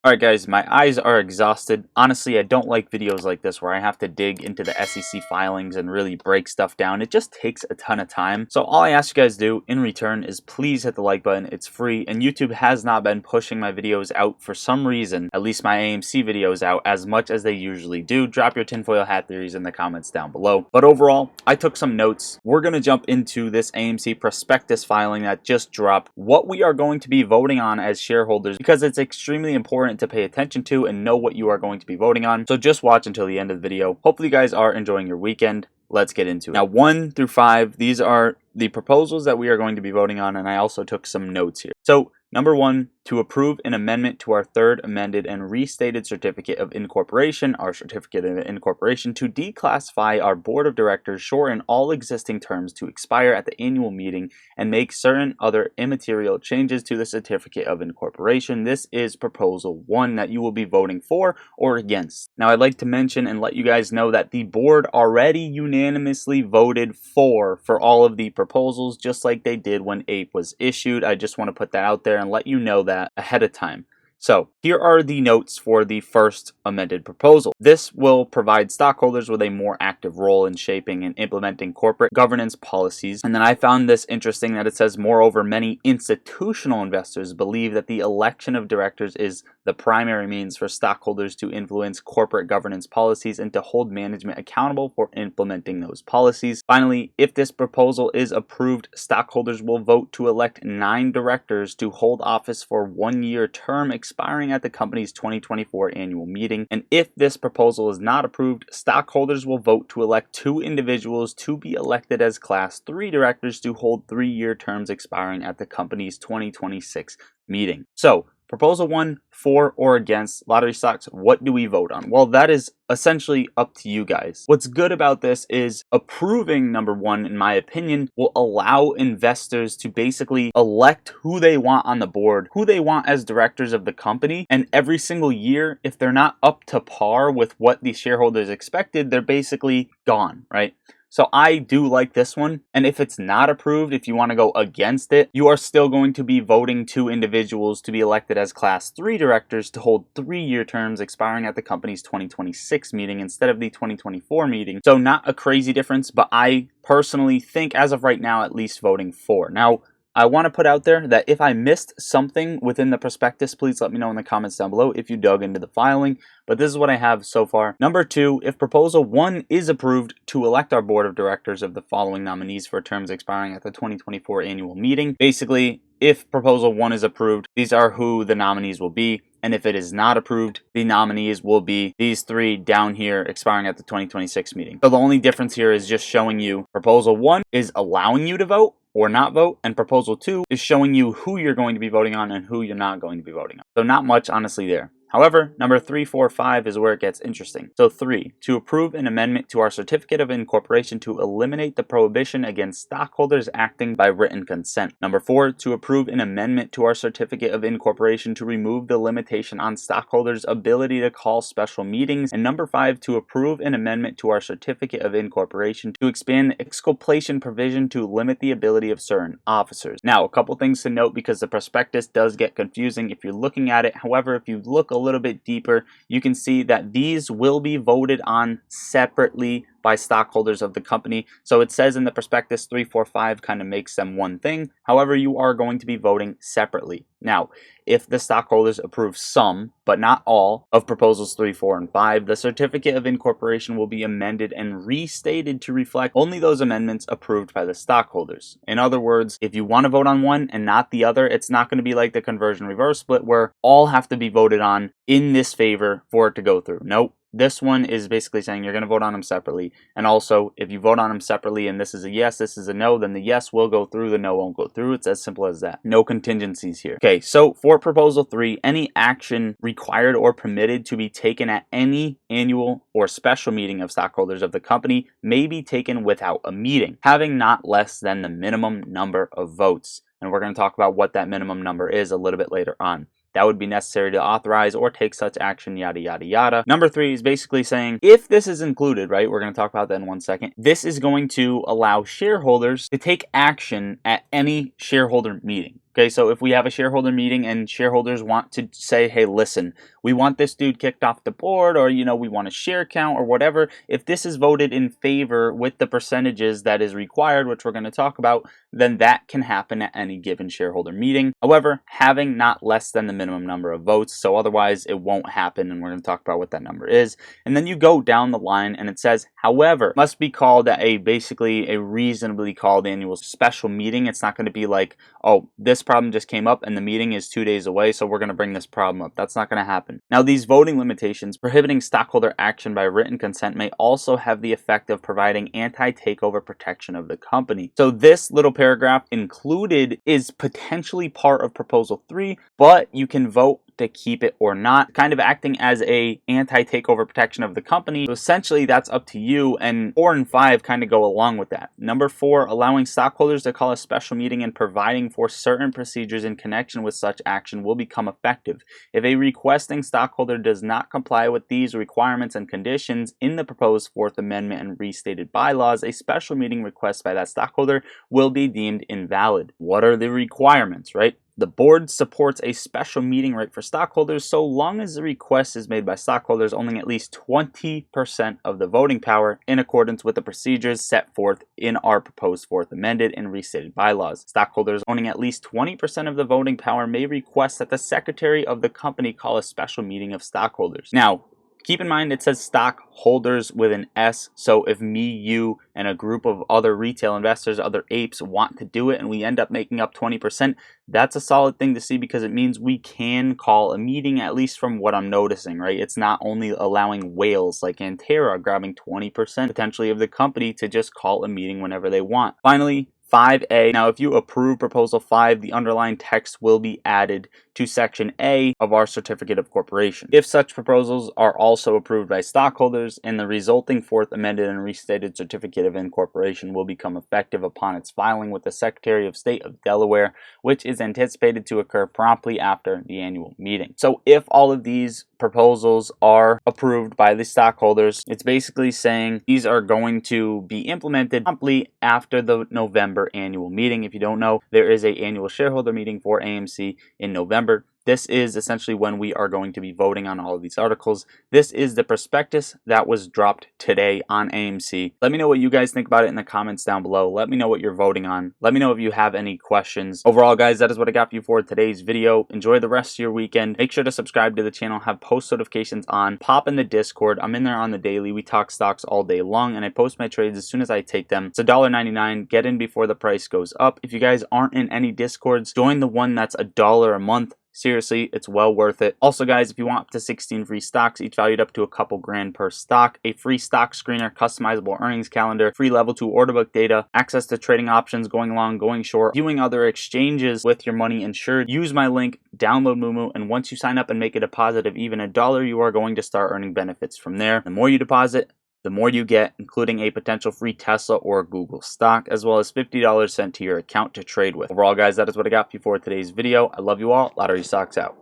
Alright guys, my eyes are exhausted. Honestly, I don't like videos like this where I have to dig into the SEC filings and really break stuff down. It just takes a ton of time. So all I ask you guys to do in return is please hit the like button. It's free, and YouTube has not been pushing my videos out for some reason, at least my AMC videos out, as much as they usually do. Drop your tinfoil hat theories in the comments down below. But overall, I took some notes. We're going to jump into this AMC prospectus filing that just dropped, what we are going to be voting on as shareholders, because it's extremely important to pay attention to and know what you are going to be voting on. So just watch until the end of the video. Hopefully you guys are enjoying your weekend. Let's get into it. Now 1 through 5, these are the proposals that we are going to be voting on, and I also took some notes here. So number 1, to approve an amendment to our third amended and restated certificate of incorporation, our certificate of incorporation, to declassify our board of directors, shorten all existing terms to expire at the annual meeting, and make certain other immaterial changes to the certificate of incorporation. This is proposal 1 that you will be voting for or against. Now I'd like to mention and let you guys know that the board already unanimously voted for all of the proposals, just like they did when APE was issued. I just want to put that out there and let you know that ahead of time. So here are the notes for the first amended proposal. This will provide stockholders with a more active role in shaping and implementing corporate governance policies. And then I found this interesting that it says, moreover, many institutional investors believe that the election of directors is the primary means for stockholders to influence corporate governance policies and to hold management accountable for implementing those policies. Finally, if this proposal is approved, stockholders will vote to elect 9 directors to hold office for 1-year term expiring at the company's 2024 annual meeting. And if this proposal is not approved, stockholders will vote to elect 2 individuals to be elected as Class 3 directors to hold 3-year terms expiring at the company's 2026 meeting. So, Proposal 1, for or against lottery stocks, what do we vote on? Well, that is essentially up to you guys. What's good about this is approving number 1, in my opinion, will allow investors to basically elect who they want on the board, who they want as directors of the company, and every single year, if they're not up to par with what the shareholders expected, they're basically gone, right? So I do like this one, and if it's not approved, if you want to go against it, you are still going to be voting 2 individuals to be elected as Class 3 directors to hold 3-year terms expiring at the company's 2026 meeting instead of the 2024 meeting. So not a crazy difference, but I personally think, as of right now, at least voting for. Now, I want to put out there that if I missed something within the prospectus, please let me know in the comments down below if you dug into the filing. But this is what I have so far. Number 2, if proposal 1 is approved, to elect our board of directors of the following nominees for terms expiring at the 2024 annual meeting. Basically, if proposal 1 is approved, these are who the nominees will be. And if it is not approved, the nominees will be these 3 down here expiring at the 2026 meeting. So the only difference here is just showing you proposal 1 is allowing you to vote or not vote, and proposal 2 is showing you who you're going to be voting on and who you're not going to be voting on. So not much, honestly, there. However, number 3, 4, 5 is where it gets interesting. So 3, to approve an amendment to our certificate of incorporation to eliminate the prohibition against stockholders acting by written consent. Number 4, to approve an amendment to our certificate of incorporation to remove the limitation on stockholders' ability to call special meetings. And number 5, to approve an amendment to our certificate of incorporation to expand the exculpation provision to limit the ability of certain officers. Now, a couple things to note, because the prospectus does get confusing if you're looking at it. However, if you look a little bit deeper, you can see that these will be voted on separately by stockholders of the company. So it says in the prospectus 3, 4, 5 kind of makes them one thing. However, you are going to be voting separately. Now, if the stockholders approve some, but not all, of proposals 3, 4, and 5, the certificate of incorporation will be amended and restated to reflect only those amendments approved by the stockholders. In other words, if you want to vote on one and not the other, it's not going to be like the conversion reverse split where all have to be voted on in this favor for it to go through. Nope. This one is basically saying you're going to vote on them separately. And also, if you vote on them separately and this is a yes, this is a no, then the yes will go through, the no won't go through. It's as simple as that. No contingencies here. Okay, so for proposal 3, any action required or permitted to be taken at any annual or special meeting of stockholders of the company may be taken without a meeting, having not less than the minimum number of votes. And we're going to talk about what that minimum number is a little bit later on. That would be necessary to authorize or take such action, yada, yada, yada. Number 3 is basically saying if this is included, right, we're going to talk about that in 1 second. This is going to allow shareholders to take action at any shareholder meeting. Okay, so if we have a shareholder meeting and shareholders want to say, hey, listen, we want this dude kicked off the board, or, we want a share count or whatever, if this is voted in favor with the percentages that is required, which we're going to talk about, then that can happen at any given shareholder meeting. However, having not less than the minimum number of votes, so otherwise it won't happen, and we're going to talk about what that number is. And then you go down the line and it says, however, must be called at basically a reasonably called annual special meeting. It's not going to be like, oh, this problem just came up and the meeting is 2 days away, so we're going to bring this problem up. That's not going to happen. Now, these voting limitations prohibiting stockholder action by written consent may also have the effect of providing anti-takeover protection of the company. So this little paragraph included is potentially part of Proposal 3, but you can vote to keep it or not, kind of acting as a anti-takeover protection of the company. So essentially that's up to you, and 4 and 5 kind of go along with that. Number 4, allowing stockholders to call a special meeting and providing for certain procedures in connection with such action will become effective. If a requesting stockholder does not comply with these requirements and conditions in the proposed 4th Amendment and restated bylaws, a special meeting request by that stockholder will be deemed invalid. What are the requirements, right? The board supports a special meeting right for stockholders so long as the request is made by stockholders owning at least 20% of the voting power in accordance with the procedures set forth in our proposed 4th Amended and restated bylaws. Stockholders owning at least 20% of the voting power may request that the secretary of the company call a special meeting of stockholders. Now, keep in mind it says stockholders with an S, so if me, you, and a group of other retail investors, other apes, want to do it and we end up making up 20%, that's a solid thing to see because it means we can call a meeting, at least from what I'm noticing, right? It's not only allowing whales like Antera grabbing 20% potentially of the company to just call a meeting whenever they want. Finally, 5A. Now, if you approve Proposal 5, the underlying text will be added to Section A of our Certificate of Corporation. If such proposals are also approved by stockholders, and the resulting 4th Amended and Restated Certificate of Incorporation will become effective upon its filing with the Secretary of State of Delaware, which is anticipated to occur promptly after the annual meeting. So if all of these proposals are approved by the stockholders, it's basically saying these are going to be implemented promptly after the November annual meeting. If you don't know, there is an annual shareholder meeting for AMC in November. This is essentially when we are going to be voting on all of these articles. This is the prospectus that was dropped today on AMC. Let me know what you guys think about it in the comments down below. Let me know what you're voting on. Let me know if you have any questions. Overall, guys, that is what I got for you for today's video. Enjoy the rest of your weekend. Make sure to subscribe to the channel, have post notifications on, pop in the Discord. I'm in there on the daily. We talk stocks all day long, and I post my trades as soon as I take them. It's $1.99. Get in before the price goes up. If you guys aren't in any Discords, join the one that's $1 a month. Seriously, it's well worth it. Also, guys, if you want up to 16 free stocks, each valued up to a couple grand per stock, a free stock screener, customizable earnings calendar, free level 2 order book data, access to trading options, going long, going short, viewing other exchanges with your money insured, use my link, download Moomoo, and once you sign up and make a deposit of even $1, you are going to start earning benefits from there. The more you deposit, the more you get, including a potential free Tesla or Google stock, as well as $50 sent to your account to trade with. Overall, guys, that is what I got for you for today's video. I love you all. Lottery Stocks out.